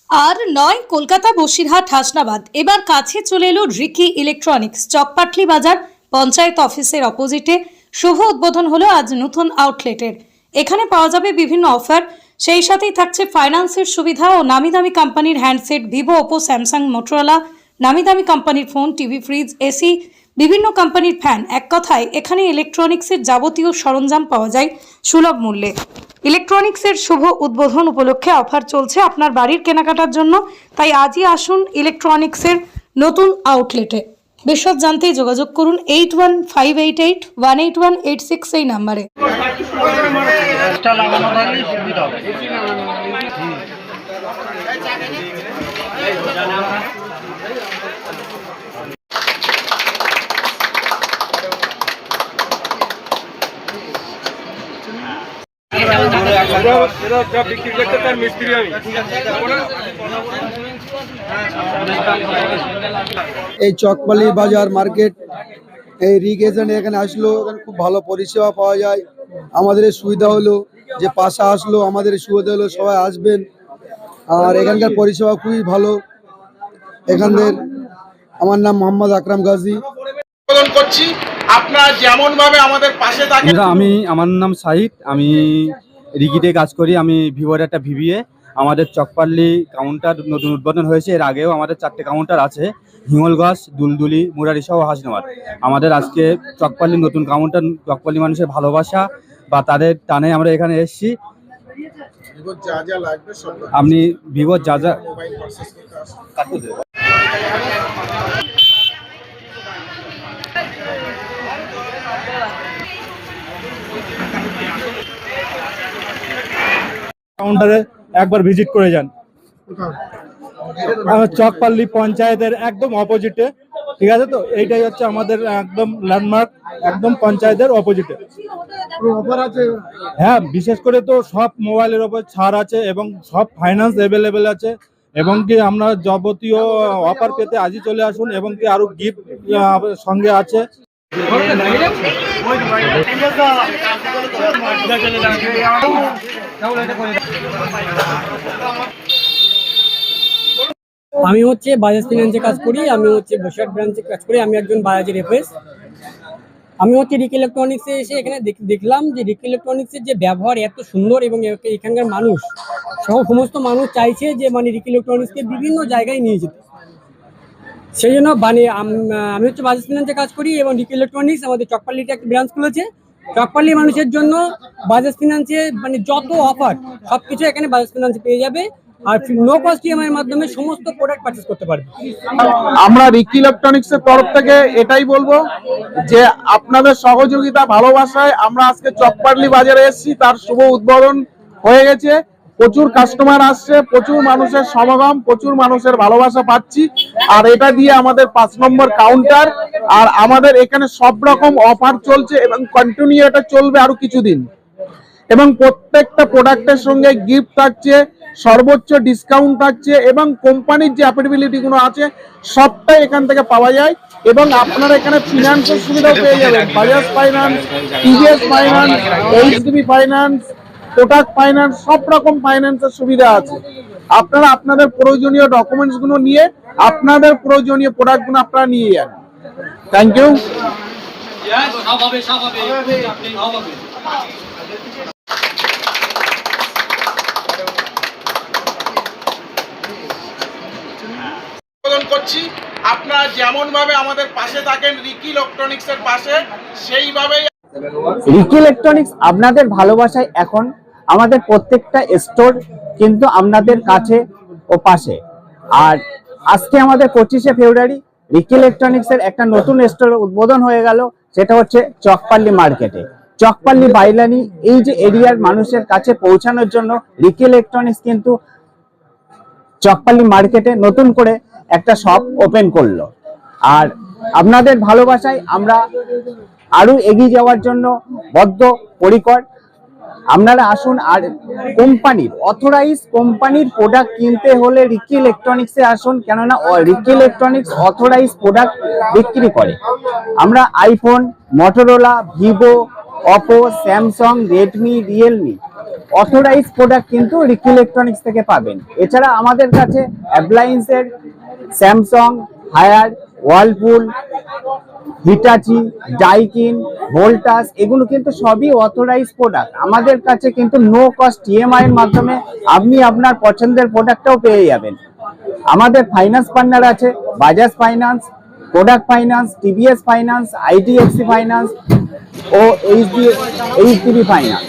আর নয় কলকাতা, বসিরহাট, হাসনাবাদ, এবার কাছে চলে এলো রিকি ইলেকট্রনিক্স। চকপাটলি বাজার পঞ্চায়েত অফিসের অপোজিটে শুভ উদ্বোধন হলো আজ নতুন আউটলেটের। এখানে পাওয়া যাবে বিভিন্ন অফার, সেই সাথেই থাকছে ফাইন্যান্সের সুবিধা ও নামি দামি কোম্পানির handset, Vivo, Oppo, Samsung, Motorola, নামি দামি কোম্পানির ফোন, টিভি, ফ্রিজ, এসি, বিভিন্ন কোম্পানির ফ্যান। এক কথায় এখানে ইলেকট্রনিক্সের যাবতীয় সরঞ্জাম পাওয়া যায় সুলভ মূল্যে। ইলেকট্রনিক্সের শুভ উদ্বোধন উপলক্ষে অফার চলছে আপনার বাড়ির কেনাকাটার জন্য, তাই আজই আসুন ইলেকট্রনিক্সের নতুন আউটলেটে। বিশদ জানতে যোগাযোগ করুন 81588186 এই নাম্বারে। এই চকপালি বাজার মার্কেট, এই রিগেশন এখানে আসলো, এখানে খুব ভালো পরিষেবা পাওয়া যায়। আমাদের সুবিধা হলো যে পাশা আসলো, আমাদের সুবিধা হলো সবাই আসবেন, আর এখানকার পরিষেবা খুবই ভালো। এখানদের আমার নাম মোহাম্মদ আকরাম গাজী। করছি আপনারা যেমন ভাবে আমাদের পাশে থাকেন। আমার নাম সাহিদ, আমি রিগিতে কাজ করি। আমি ভিভোর একটা ভিভিএ। আমাদের চকপাল্লি কাউন্টার নতুন উদ্বোধন হয়েছে। এর আগেও আমাদের 4টে কাউন্টার আছে, হিঙ্গলগঞ্জ, দুলদুলি, মুরারি সহ হাসনাবাদ। আমাদের আজকে চকপাল্লির নতুন কাউন্টার, চকপাল্লি মানুষের ভালোবাসা বা তাদের টানে আমরা এখানে এসেছি। আপনি ভিভোর যা যা কাউন্টারে একবার ভিজিট করে যান। আমার চকপাল্লি পঞ্চায়েতের একদম অপোজিটে, ঠিক আছে তো? এইটাই হচ্ছে আমাদের একদম ল্যান্ডমার্ক, একদম পঞ্চায়েতের অপোজিটে। হ্যাঁ, বিশেষ করে তো সব মোবাইলের ওপর ছাড় আছে এবং সব ফাইন্যান্স অ্যাভেলেবেল আছে, এবং কি আমরা যাবতীয় অফার পেতে আজই চলে আসুন, এবং কি আরো গিফট সঙ্গে আছে। আমি হচ্ছে বাজাজ ফিনান্সে কাজ করি। আমি হচ্ছে বসিরহাট ব্রাঞ্চে কাজ করি। আমি একজন বাজাজের এফএস। আমি হচ্ছে রিকি ইলেকট্রনিক্সে এসে এখানে দেখলাম যে রিকি ইলেকট্রনিক্সের যে ব্যবহার এত সুন্দর, এবং এখানকার মানুষ সমস্ত মানুষ চাইছে যে রিকি ইলেকট্রনিক্সকে বিভিন্ন জায়গায় নিয়ে যেতে। সেই জন্য আমি হচ্ছে বাজাজ ফিনান্সে কাজ করি, এবং রিকি ইলেকট্রনিক্স আমাদের চকপাল্লিতে একটা ব্রাঞ্চ খুলেছে। চকপাল্লি মানুষের জন্য বাজাজ ফিনান্সে যত অফার সবকিছু এখানে বাজাজ ফিনান্সে পেয়ে যাবে, আর নো কস্ট ইএমআই এর মাধ্যমে সমস্ত প্রোডাক্ট পারচেজ করতে পারবে। আমরা রিকি ইলেকট্রনিক্স এর তরফ থেকে এটাই বলবো যে আপনাদের সহযোগিতা, ভালোবাসায় আমরা আজকে চকপাটলি বাজারে এসেছি। তার শুভ উদ্বোধন হয়ে গেছে, প্রচুর কাস্টমার আসছে, প্রচুর মানুষের সমাগম, প্রচুর মানুষের ভালোবাসা পাচ্ছি। আর এটা দিয়ে আমাদের 5 নম্বর কাউন্টার, আর আমাদের এখানে সব রকম অফার চলছে এবং কন্টিনিউ এটা চলবে আরো কিছুদিন। এবং প্রত্যেকটা প্রোডাক্টের সঙ্গে গিফট থাকছে, সর্বোচ্চ ডিসকাউন্ট থাকছে, এবং কোম্পানির যে অ্যাফোর্ডেবিলিটি গুলো আছে সবটাই এখান থেকে পাওয়া যায়। এবং আপনারা এখানে ফিনান্সের সুবিধাও পেয়ে যাবেন, Bajaj finance, TVS finance, HDB finance, Kotak finance, সব রকম ফাইন্যান্সের সুবিধা আছে। আপনারা আপনাদের প্রয়োজনীয় ডকুমেন্টস গুলো নিয়ে আপনাদের প্রয়োজনীয় প্রোডাক্ট গুলো আপনারা নিয়ে যান। Thank you. করছি আপনারা যেমন ভাবে আমাদের পাশে থাকেন রিকি ইলেকট্রনিক্স এর পাশে, সেইভাবেই রিকি ইলেকট্রনিক্স আপনাদের ভালোবাসায় এখন আমাদের প্রত্যেকটা স্টোর কিন্তু আপনাদের কাছে ও পাশে। আর আজকে আমাদের 25শে ফেব্রুয়ারি রিকি ইলেকট্রনিক্স এর একটা নতুন স্টোর উদ্বোধন হয়ে গেল, সেটা হচ্ছে চকপাল্লি মার্কেটে। চকপাল্লি বাইলানি এই যে এরিয়ার মানুষের কাছে পৌঁছানোর জন্য রিকি ইলেকট্রনিক্স কিন্তু চকপাল্লি মার্কেটে নতুন করে একটা শপ ওপেন করলো। আর আপনাদের ভালোবাসায় আমরা আরো এগিয়ে যাওয়ার জন্য বদ্ধপরিকর। আপনারা আসুন, আর কোম্পানির অথরাইজ কোম্পানির প্রোডাক্ট কিনতে হলে রিকি ইলেকট্রনিক্সে আসুন, কেননা রিকি ইলেকট্রনিক্স অথরাইজ প্রোডাক্ট বিক্রি করে। আমরা iPhone, Motorola, Vivo, Oppo, Samsung, Redmi, Realme authorized product কিন্তু রিকি ইলেকট্রনিক্স থেকে পাবেন। এছাড়া আমাদের কাছে অ্যাপ্লায়েন্সের Samsung, Haier, Whirlpool, Hitachi, Daikin, Voltas এগুলো কিন্তু সবই অথরাইজ প্রোডাক্ট। আমাদের কাছে কিন্তু নো কস্ট ইএমআই এর মাধ্যমে আপনি আপনার পছন্দের প্রোডাক্টটাও পেয়ে যাবেন। আমাদের ফাইন্যান্স পার্টনার আছে Bajaj finance, Kotak finance, TVS finance, IDFC finance ও এইচডিবি ফাইন্যান্স।